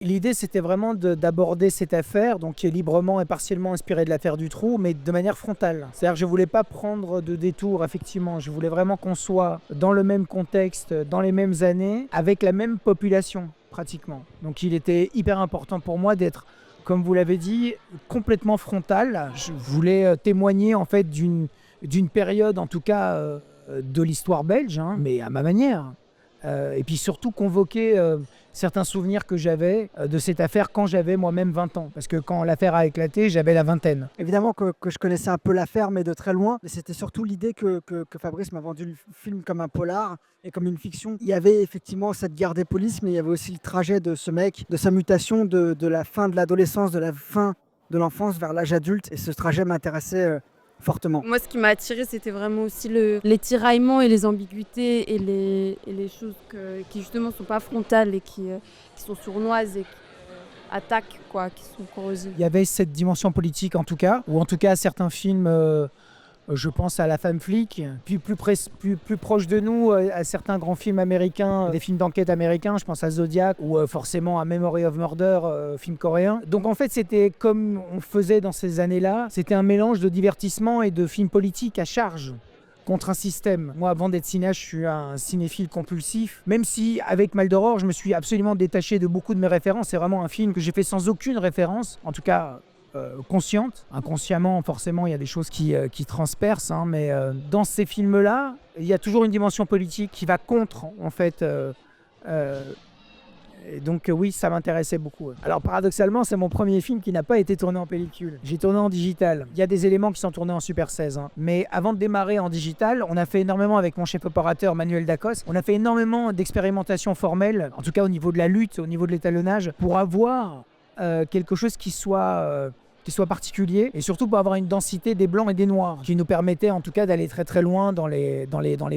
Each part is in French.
L'idée, c'était vraiment d'aborder cette affaire, donc qui est librement et partiellement inspirée de l'affaire Dutroux, mais de manière frontale. C'est-à-dire que je ne voulais pas prendre de détour, effectivement. Je voulais vraiment qu'on soit dans le même contexte, dans les mêmes années, avec la même population, pratiquement. Donc il était hyper important pour moi d'être, comme vous l'avez dit, complètement frontal. Je voulais témoigner, en fait, d'une période, en tout cas, de l'histoire belge, hein, mais à ma manière. Et puis surtout convoquer certains souvenirs que j'avais de cette affaire quand j'avais moi-même 20 ans. Parce que quand l'affaire a éclaté, j'avais la vingtaine. Évidemment que je connaissais un peu l'affaire, mais de très loin. Mais c'était surtout l'idée que Fabrice m'a vendu le film comme un polar et comme une fiction. Il y avait effectivement cette guerre des polices, mais il y avait aussi le trajet de ce mec, de sa mutation de la fin de l'adolescence, de la fin de l'enfance vers l'âge adulte. Et ce trajet m'intéressait fortement. Moi, ce qui m'a attirée, c'était vraiment aussi les tiraillements et les ambiguïtés et les choses qui justement sont pas frontales et qui sont sournoises et qui attaquent, quoi, qui sont corrosives. Il y avait cette dimension politique en tout cas, ou en tout cas certains films, je pense à La Femme flic, puis plus proche de nous, à certains grands films américains, des films d'enquête américains, je pense à Zodiac, ou forcément à Memory of Murder, film coréen. Donc en fait, c'était comme on faisait dans ces années-là, c'était un mélange de divertissement et de films politiques à charge contre un système. Moi, avant d'être cinéaste, je suis un cinéphile compulsif. Même si, avec Maldoror, je me suis absolument détaché de beaucoup de mes références. C'est vraiment un film que j'ai fait sans aucune référence, en tout cas consciente. Inconsciemment, forcément, il y a des choses qui transpercent, hein, mais dans ces films-là, il y a toujours une dimension politique qui va contre, en fait. Et donc oui, ça m'intéressait beaucoup. Alors paradoxalement, c'est mon premier film qui n'a pas été tourné en pellicule. J'ai tourné en digital. Il y a des éléments qui sont tournés en Super 16. Hein. Mais avant de démarrer en digital, on a fait énormément avec mon chef opérateur Manuel Dacos. On a fait énormément d'expérimentations formelles, en tout cas au niveau de la lutte, au niveau de l'étalonnage, pour avoir quelque chose qui soit particulier et surtout pour avoir une densité des blancs et des noirs qui nous permettait en tout cas d'aller très très loin dans les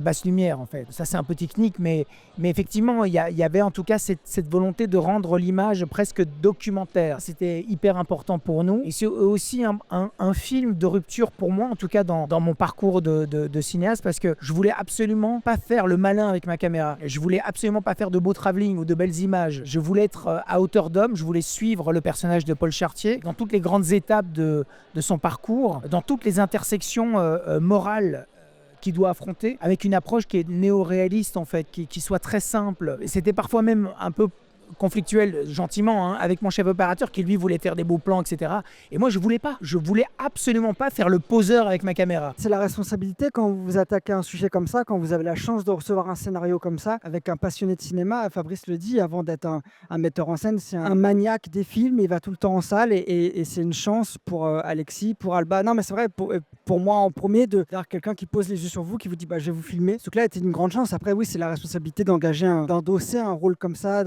basses lumières en fait. Ça c'est un peu technique mais effectivement il y avait en tout cas cette volonté de rendre l'image presque documentaire. C'était hyper important pour nous et c'est aussi un film de rupture pour moi en tout cas dans mon parcours de cinéaste parce que je voulais absolument pas faire le malin avec ma caméra. Je voulais absolument pas faire de beau travelling ou de belles images. Je voulais être à hauteur d'homme, je voulais suivre le personnage de Paul Chartier dans toutes les grandes étapes de son parcours, dans toutes les intersections morales qu'il doit affronter, avec une approche qui est néo-réaliste en fait, qui soit très simple. Et c'était parfois même un peu conflictuel gentiment hein, avec mon chef opérateur qui lui voulait faire des beaux plans, etc. Et moi je voulais pas, je voulais absolument pas faire le poseur avec ma caméra. C'est la responsabilité quand vous vous attaquez à un sujet comme ça, quand vous avez la chance de recevoir un scénario comme ça, avec un passionné de cinéma. Fabrice le dit, avant d'être un metteur en scène, c'est un maniaque des films, il va tout le temps en salle et c'est une chance pour Alexis, pour Alba. Non mais c'est vrai, pour moi en premier, d'avoir quelqu'un qui pose les yeux sur vous, qui vous dit bah, je vais vous filmer. Ce truc-là était une grande chance. Après oui, c'est la responsabilité d'endosser un rôle comme ça,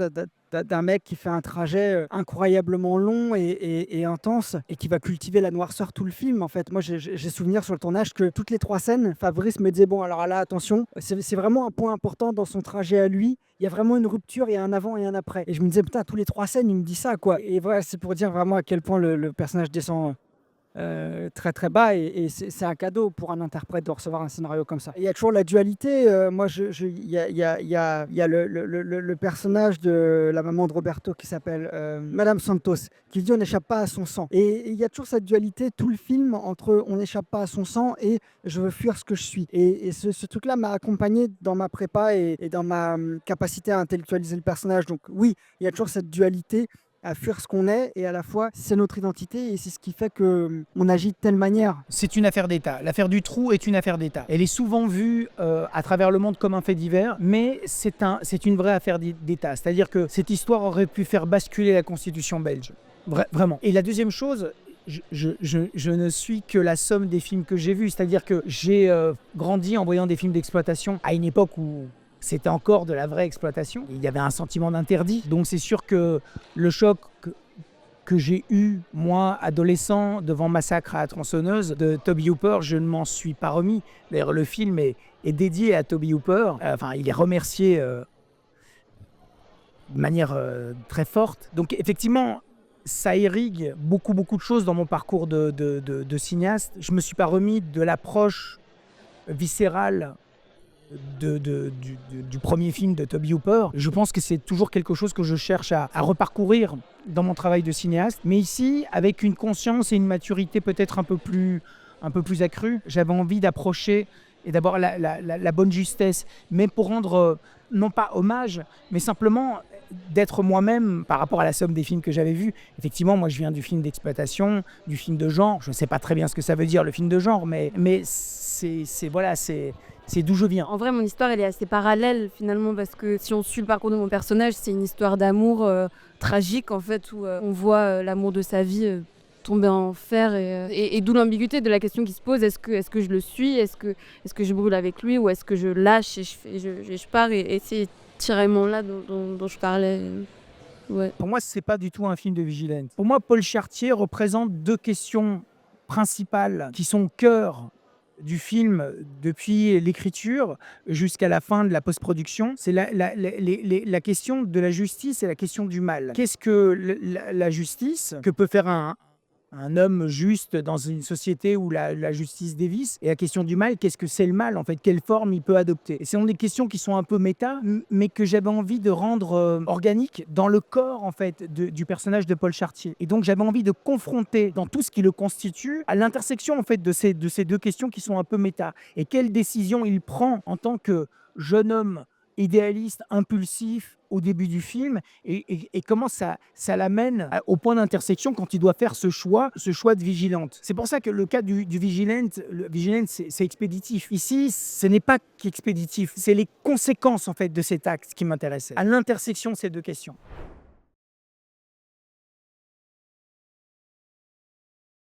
d'un mec qui fait un trajet incroyablement long et intense et qui va cultiver la noirceur tout le film. En fait, moi, j'ai souvenir sur le tournage que toutes les 3 scènes, Fabrice me disait bon, alors là, attention, c'est vraiment un point important dans son trajet à lui. Il y a vraiment une rupture, il y a un avant et un après. Et je me disais putain, tous les 3 scènes, il me dit ça, quoi. Et voilà, c'est pour dire vraiment à quel point le personnage descend très très bas et c'est un cadeau pour un interprète de recevoir un scénario comme ça. Il y a toujours la dualité. Moi, il y a le personnage de la maman de Roberto qui s'appelle Madame Santos, qui dit on n'échappe pas à son sang. Et il y a toujours cette dualité tout le film entre on n'échappe pas à son sang et je veux fuir ce que je suis. Et ce truc-là m'a accompagné dans ma prépa et dans ma capacité à intellectualiser le personnage. Donc oui, il y a toujours cette dualité à fuir ce qu'on est et à la fois c'est notre identité et c'est ce qui fait qu'on agit de telle manière. C'est une affaire d'État. L'affaire Dutroux est une affaire d'État. Elle est souvent vue à travers le monde comme un fait divers, mais c'est une vraie affaire d'État. C'est-à-dire que cette histoire aurait pu faire basculer la constitution belge. Vraiment. Et la deuxième chose, je ne suis que la somme des films que j'ai vus. C'est-à-dire que j'ai grandi en voyant des films d'exploitation à une époque où c'était encore de la vraie exploitation. Il y avait un sentiment d'interdit. Donc c'est sûr que le choc que j'ai eu, moi, adolescent, devant Massacre à la tronçonneuse de Tobe Hooper, je ne m'en suis pas remis. D'ailleurs, le film est dédié à Tobe Hooper. Enfin, il est remercié de manière très forte. Donc effectivement, ça irrigue beaucoup de choses dans mon parcours de cinéaste. Je ne me suis pas remis de l'approche viscérale du premier film de Tobe Hooper. Je pense que c'est toujours quelque chose que je cherche à reparcourir dans mon travail de cinéaste. Mais ici, avec une conscience et une maturité peut-être un peu plus accrue, j'avais envie d'approcher et d'avoir la bonne justesse, mais pour rendre, non pas hommage, mais simplement d'être moi-même par rapport à la somme des films que j'avais vus. Effectivement, moi je viens du film d'exploitation, du film de genre. Je ne sais pas très bien ce que ça veut dire le film de genre, mais c'est d'où je viens. En vrai, mon histoire, elle est assez parallèle finalement, parce que si on suit le parcours de mon personnage, c'est une histoire d'amour tragique en fait, où on voit l'amour de sa vie tomber en fer, et d'où l'ambiguïté de la question qui se pose. Est-ce que je le suis, est-ce que je brûle avec lui, ou est-ce que je lâche et je pars, et c'est tiraillement-là dont je parlais. Ouais. Pour moi, ce n'est pas du tout un film de vigilante. Pour moi, Paul Chartier représente deux questions principales qui sont au cœur du film depuis l'écriture jusqu'à la fin de la post-production. C'est la question de la justice et la question du mal. Qu'est-ce que la justice que peut faire un homme juste dans une société où la justice dévisse, et la question du mal, qu'est-ce que c'est le mal en fait, quelle forme il peut adopter. Et ce sont des questions qui sont un peu méta, mais que j'avais envie de rendre organiques dans le corps en fait du personnage de Paul Chartier. Et donc j'avais envie de confronter dans tout ce qui le constitue à l'intersection en fait de ces deux questions qui sont un peu méta, et quelle décision il prend en tant que jeune homme idéaliste, impulsif au début du film, et comment ça l'amène au point d'intersection quand il doit faire ce choix de vigilante. C'est pour ça que le cas du vigilante, c'est expéditif. Ici, ce n'est pas qu'expéditif, c'est les conséquences en fait de cet acte qui m'intéressait, à l'intersection de ces deux questions.